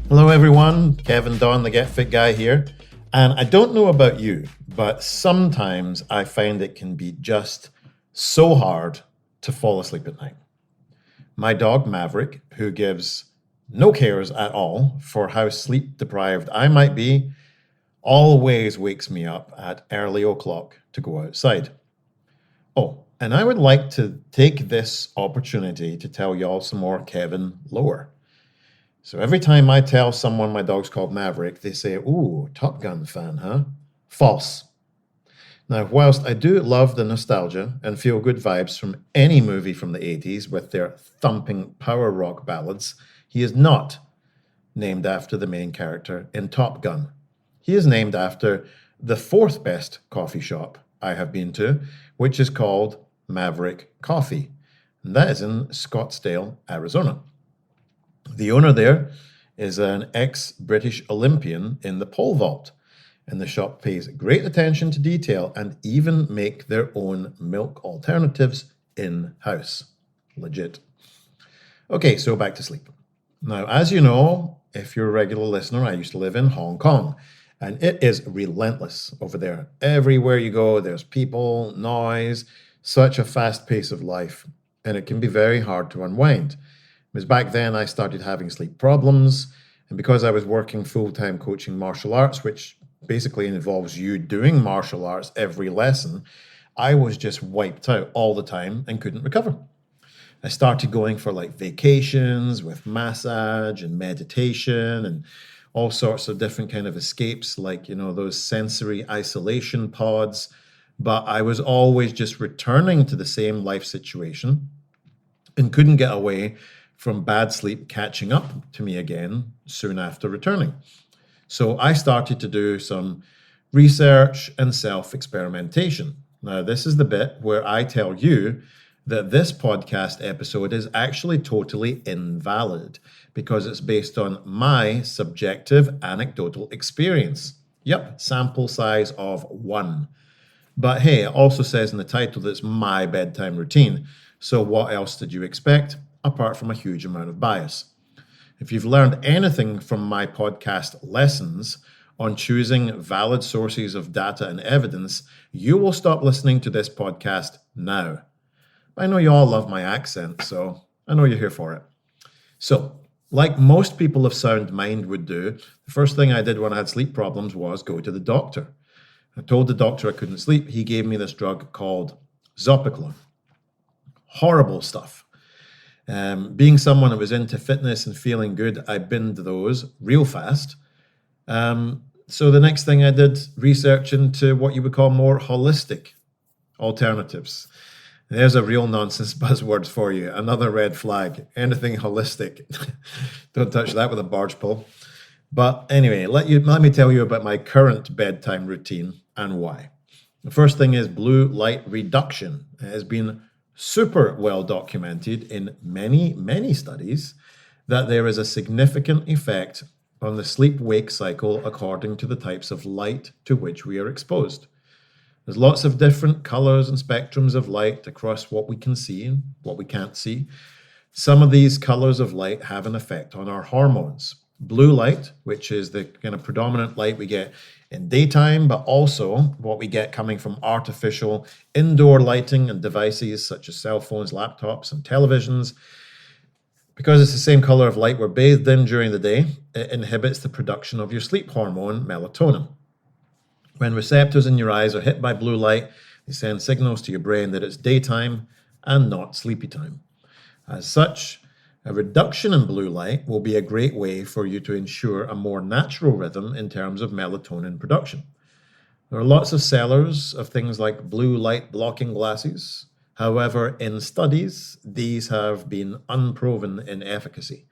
Hello everyone, Kevin Don, the Get Fit Guy here. And I don't know about you, but sometimes I find it can be just so hard to fall asleep at night. My dog Maverick, who gives no cares at all for how sleep deprived I might be, always wakes me up at early o'clock to go outside. Oh, and I would like to take this opportunity to tell y'all some more Kevin lore. So every time I tell someone my dog's called Maverick, they say, "Ooh, Top Gun fan, huh?" False. Now, whilst I do love the nostalgia and feel good vibes from any movie from the 80s with their thumping power rock ballads, he is not named after the main character in Top Gun. He is named after the fourth best coffee shop I have been to, which is called Maverick Coffee. And that is in Scottsdale, Arizona. The owner there is an ex-British Olympian in the pole vault, and the shop pays great attention to detail and even make their own milk alternatives in-house. Legit. Okay, so back to sleep. Now, as you know, if you're a regular listener, I used to live in Hong Kong, and it is relentless over there. Everywhere you go, there's people, noise, such a fast pace of life, and it can be very hard to unwind. Because back then I started having sleep problems, and because I was working full-time coaching martial arts, which basically involves you doing martial arts every lesson, I was just wiped out all the time and couldn't recover. I started going for like vacations with massage and meditation and all sorts of different kind of escapes, like, you know, those sensory isolation pods. But I was always just returning to the same life situation and couldn't get away from bad sleep catching up to me again soon after returning. So I started to do some research and self-experimentation. Now, this is the bit where I tell you that this podcast episode is actually totally invalid because it's based on my subjective anecdotal experience. Yep, sample size of 1. But hey, it also says in the title that it's my bedtime routine. So what else did you expect, apart from a huge amount of bias? If you've learned anything from my podcast lessons on choosing valid sources of data and evidence, you will stop listening to this podcast now. I know you all love my accent, so I know you're here for it. So, like most people of sound mind would do, the first thing I did when I had sleep problems was go to the doctor. I told the doctor I couldn't sleep. He gave me this drug called Zopiclone. Horrible stuff. Being someone that was into fitness and feeling good, I binned those real fast. So the next thing I did, research into what you would call more holistic alternatives. There's a real nonsense buzzword for you. Another red flag. Anything holistic. Don't touch that with a barge pole. But anyway, let me tell you about my current bedtime routine and why. The first thing is blue light reduction. It has been super well documented in many, many studies that there is a significant effect on the sleep-wake cycle according to the types of light to which we are exposed. There's lots of different colors and spectrums of light across what we can see and what we can't see. Some of these colors of light have an effect on our hormones. Blue light, which is the kind of predominant light we get in daytime, but also what we get coming from artificial indoor lighting and devices such as cell phones, laptops, and televisions. Because it's the same color of light we're bathed in during the day, it inhibits the production of your sleep hormone, melatonin. When receptors in your eyes are hit by blue light, they send signals to your brain that it's daytime and not sleepy time. As such, a reduction in blue light will be a great way for you to ensure a more natural rhythm in terms of melatonin production. There are lots of sellers of things like blue light blocking glasses. However, in studies, these have been unproven in efficacy.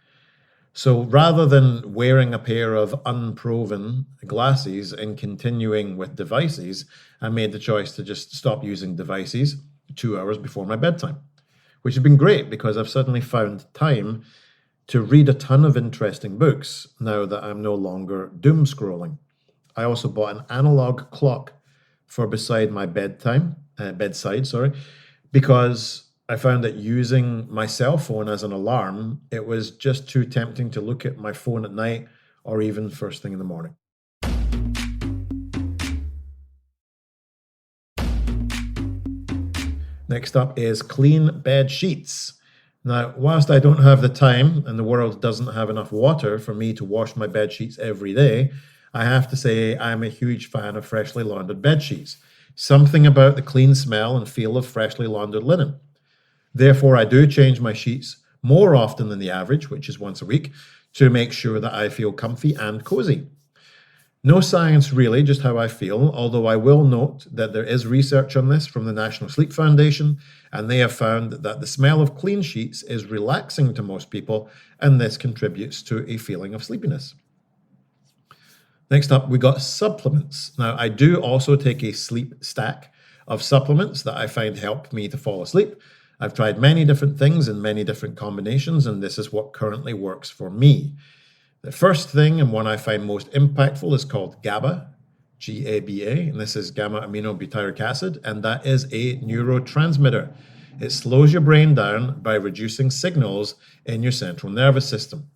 So rather than wearing a pair of unproven glasses and continuing with devices, I made the choice to just stop using devices 2 hours before my bedtime, which has been great because I've suddenly found time to read a ton of interesting books now that I'm no longer doom scrolling. I also bought an analog clock for beside my bedside, because I found that using my cell phone as an alarm, it was just too tempting to look at my phone at night or even first thing in the morning. Next up is clean bed sheets. Now, whilst I don't have the time and the world doesn't have enough water for me to wash my bed sheets every day, I have to say I'm a huge fan of freshly laundered bed sheets. Something about the clean smell and feel of freshly laundered linen. Therefore, I do change my sheets more often than the average, which is once a week, to make sure that I feel comfy and cozy. No science really, just how I feel, although I will note that there is research on this from the National Sleep Foundation, and they have found that the smell of clean sheets is relaxing to most people, and this contributes to a feeling of sleepiness. Next up, we got supplements. Now, I do also take a sleep stack of supplements that I find help me to fall asleep. I've tried many different things in many different combinations, and this is what currently works for me. The first thing, and one I find most impactful, is called GABA, G-A-B-A, and this is gamma-aminobutyric acid, and that is a neurotransmitter. It slows your brain down by reducing signals in your central nervous system.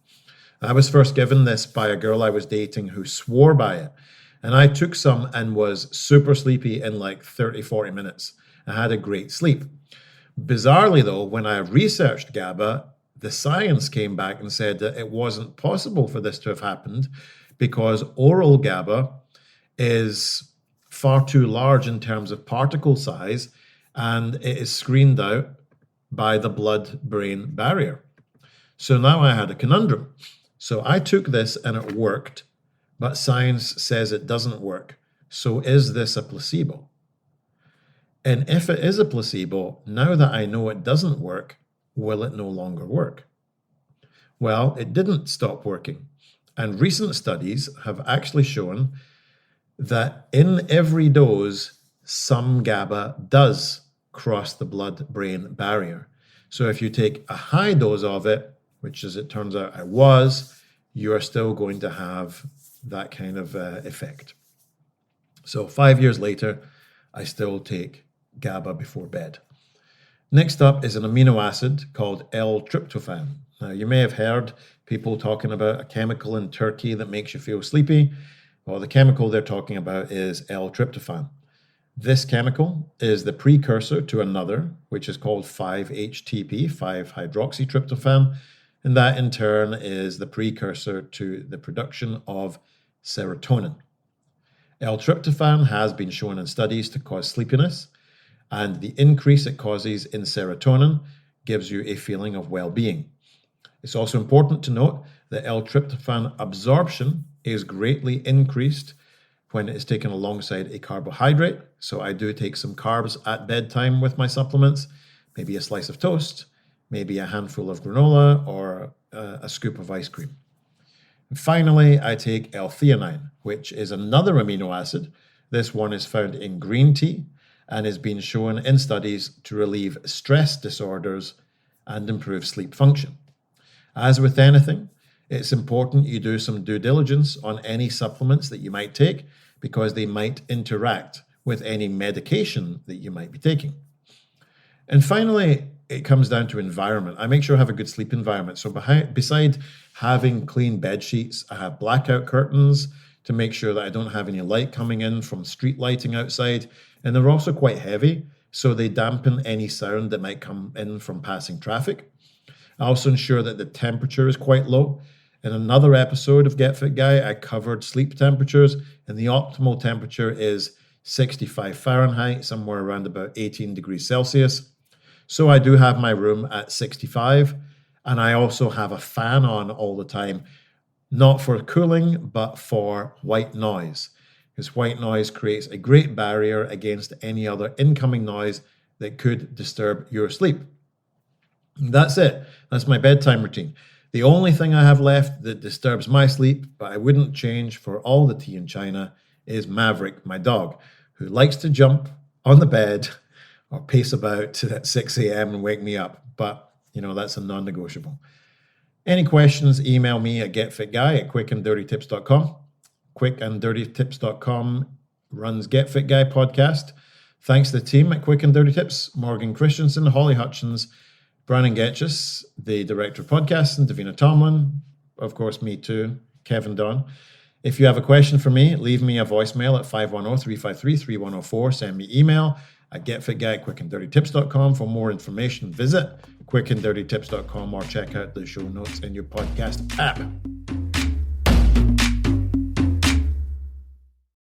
I was first given this by a girl I was dating who swore by it, and I took some and was super sleepy in like 30, 40 minutes. I had a great sleep. Bizarrely though, when I researched GABA, the science came back and said that it wasn't possible for this to have happened because oral GABA is far too large in terms of particle size, and it is screened out by the blood-brain barrier. So now I had a conundrum. So I took this and it worked, but science says it doesn't work. So is this a placebo? And if it is a placebo, now that I know it doesn't work, will it no longer work? Well, it didn't stop working. And recent studies have actually shown that in every dose, some GABA does cross the blood-brain barrier. So if you take a high dose of it, which as it turns out I was, you are still going to have that kind of effect. So 5 years later, I still take GABA before bed. Next up is an amino acid called L-tryptophan. Now, you may have heard people talking about a chemical in turkey that makes you feel sleepy. Well, the chemical they're talking about is L-tryptophan. This chemical is the precursor to another, which is called 5-HTP, 5-hydroxytryptophan, and that in turn is the precursor to the production of serotonin. L-tryptophan has been shown in studies to cause sleepiness, and the increase it causes in serotonin gives you a feeling of well-being. It's also important to note that L-tryptophan absorption is greatly increased when it is taken alongside a carbohydrate. So I do take some carbs at bedtime with my supplements, maybe a slice of toast, maybe a handful of granola, or a scoop of ice cream. And finally, I take L-theanine, which is another amino acid. This one is found in green tea and has been shown in studies to relieve stress disorders and improve sleep function. As with anything, it's important you do some due diligence on any supplements that you might take because they might interact with any medication that you might be taking. And finally, it comes down to environment. I make sure I have a good sleep environment. So beside having clean bed sheets, I have blackout curtains to make sure that I don't have any light coming in from street lighting outside. And they're also quite heavy, so they dampen any sound that might come in from passing traffic. I also ensure that the temperature is quite low. In another episode of Get Fit Guy, I covered sleep temperatures, and the optimal temperature is 65 Fahrenheit, somewhere around about 18 degrees Celsius. So I do have my room at 65, and I also have a fan on all the time, not for cooling, but for white noise. Because white noise creates a great barrier against any other incoming noise that could disturb your sleep. That's it. That's my bedtime routine. The only thing I have left that disturbs my sleep, but I wouldn't change for all the tea in China, is Maverick, my dog, who likes to jump on the bed or pace about at 6 a.m. and wake me up. But, that's a non-negotiable. Any questions, email me at getfitguy@quickanddirtytips.com. Quickanddirtytips.com runs Get Fit Guy podcast. Thanks to the team at Quick and Dirty Tips, Morgan Christensen, Holly Hutchins, Brandon Getchus, the director of podcasts, and Davina Tomlin, of course, me too, Kevin Don. If you have a question for me, leave me a voicemail at 510-353-3104. Send me email at getfitguy@quickanddirtytips.com. For more information, visit quickanddirtytips.com or check out the show notes in your podcast app.